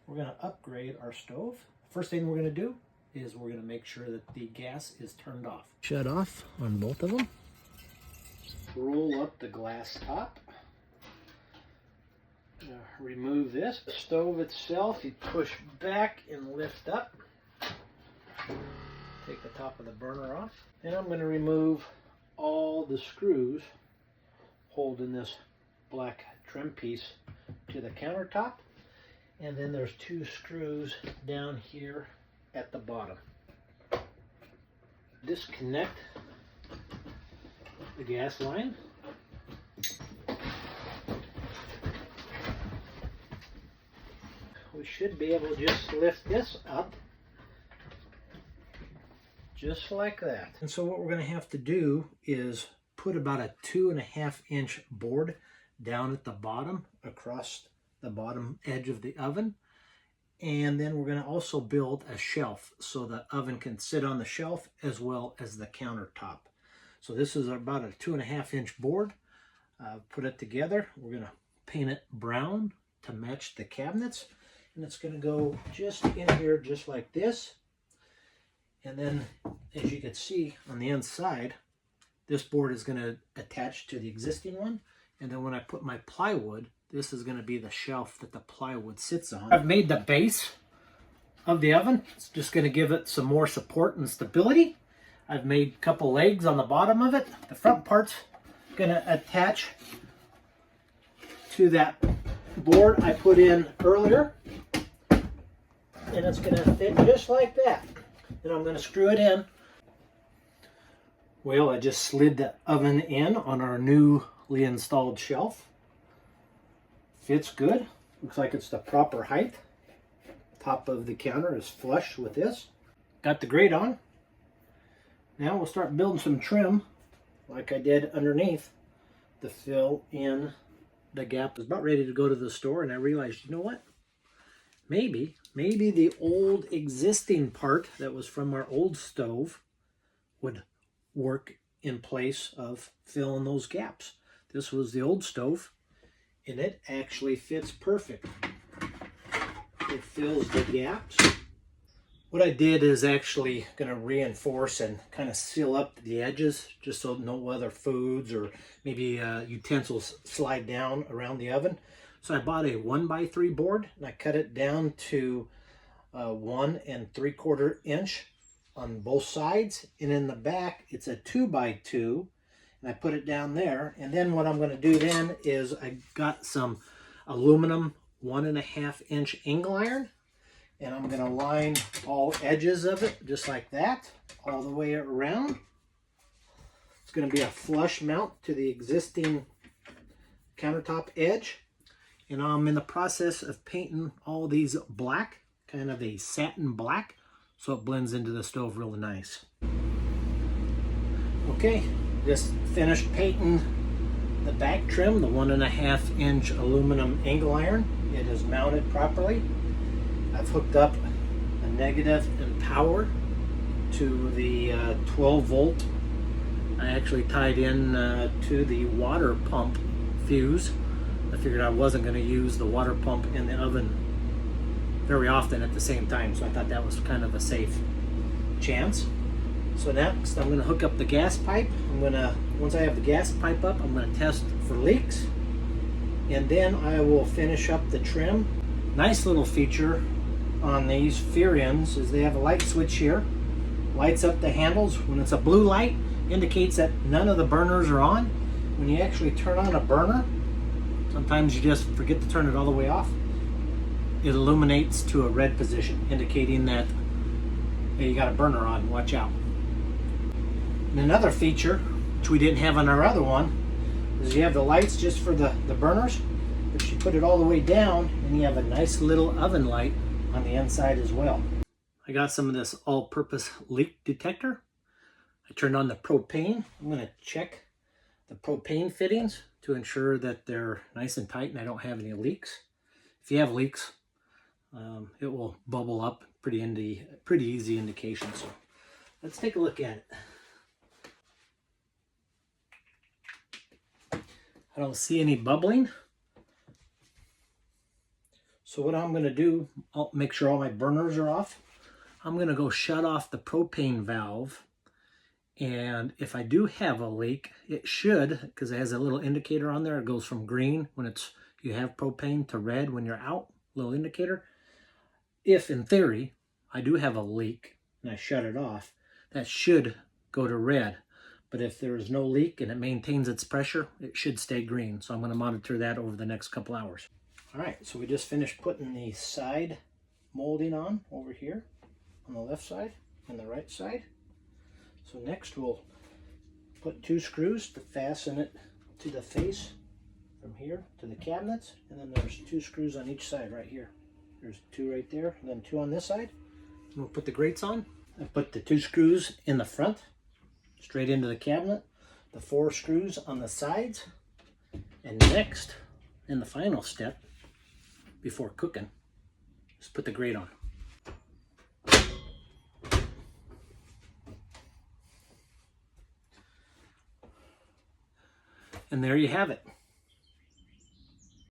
we're going to upgrade our stove. First thing we're going to do is we're going to make sure that the gas is turned off. Shut off on both of them. Roll up the glass top. Remove this. The stove itself, you push back and lift up. Take the top of the burner off. And I'm going to remove all the screws holding this black trim piece to the countertop. And then there's 2 screws down here at the bottom. Disconnect the gas line. We should be able to just lift this up just like that. And so what we're going to have to do is put about a 2.5-inch board down at the bottom, across the bottom edge of the oven. And then we're going to also build a shelf so the oven can sit on the shelf as well as the countertop. So this is about a 2.5-inch board. Put it together. We're going to paint it brown to match the cabinets. And it's going to go just in here just like this. And then, as you can see on the inside, this board is going to attach to the existing one. And then when I put my plywood, this is going to be the shelf that the plywood sits on. I've made the base of the oven. It's just going to give it some more support and stability. I've made a couple legs on the bottom of it. The front part's going to attach to that board I put in earlier. And it's going to fit just like that. And I'm going to screw it in. Well, I just slid the oven in on our newly installed shelf. Fits good. Looks like it's the proper height. Top of the counter is flush with this. Got the grate on. Now we'll start building some trim like I did underneath to fill in the gap. I was about ready to go to the store and I realized, you know what? Maybe the old existing part that was from our old stove would work in place of filling those gaps. This was the old stove and it actually fits perfect. It fills the gaps. What I did is actually going to reinforce and kind of seal up the edges just so no other foods or maybe utensils slide down around the oven. So I bought a 1x3 board and I cut it down to 1 3/4 inch on both sides. And in the back, it's a 2x2 and I put it down there. And then what I'm going to do then is I got some aluminum 1.5-inch angle iron. And I'm going to line all edges of it just like that, all the way around. It's going to be a flush mount to the existing countertop edge. And I'm in the process of painting all these black, kind of a satin black, so it blends into the stove really nice. Okay, just finished painting the back trim, the 1.5-inch aluminum angle iron. It is mounted properly. I've hooked up a negative in power to the 12 volt. I actually tied in to the water pump fuse. I figured I wasn't going to use the water pump in the oven very often at the same time, so I thought that was kind of a safe chance. So next I'm going to hook up the gas pipe. Once I have the gas pipe up, I'm going to test for leaks, and then I will finish up the trim. Nice little feature on these Furrions is they have a light switch here. Lights up the handles. When it's a blue light, indicates that none of the burners are on. When you actually turn on a burner, sometimes you just forget to turn it all the way off. It illuminates to a red position, indicating that, hey, you got a burner on, watch out. And another feature, which we didn't have on our other one, is you have the lights just for the burners, but you put it all the way down and you have a nice little oven light on the inside as well. I got some of this all-purpose leak detector. I turned on the propane. I'm going to check the propane fittings to ensure that they're nice and tight and I don't have any leaks. If you have leaks, it will bubble up. Pretty easy indication. So let's take a look at it. I don't see any bubbling. So what I'm going to do, I'll make sure all my burners are off. I'm going to go shut off the propane valve. And if I do have a leak, it should, because it has a little indicator on there. It goes from green when you have propane to red when you're out, little indicator. If in theory I do have a leak and I shut it off, that should go to red. But if there is no leak and it maintains its pressure, it should stay green. So I'm going to monitor that over the next couple hours. All right, so we just finished putting the side molding on over here on the left side and the right side. So next we'll put 2 screws to fasten it to the face from here to the cabinets, and then there's 2 screws on each side right here. There's 2 right there, and then 2 on this side. And we'll put the grates on. I put the 2 screws in the front, straight into the cabinet, the 4 screws on the sides, and next, in the final step, before cooking, just put the grate on. And there you have it.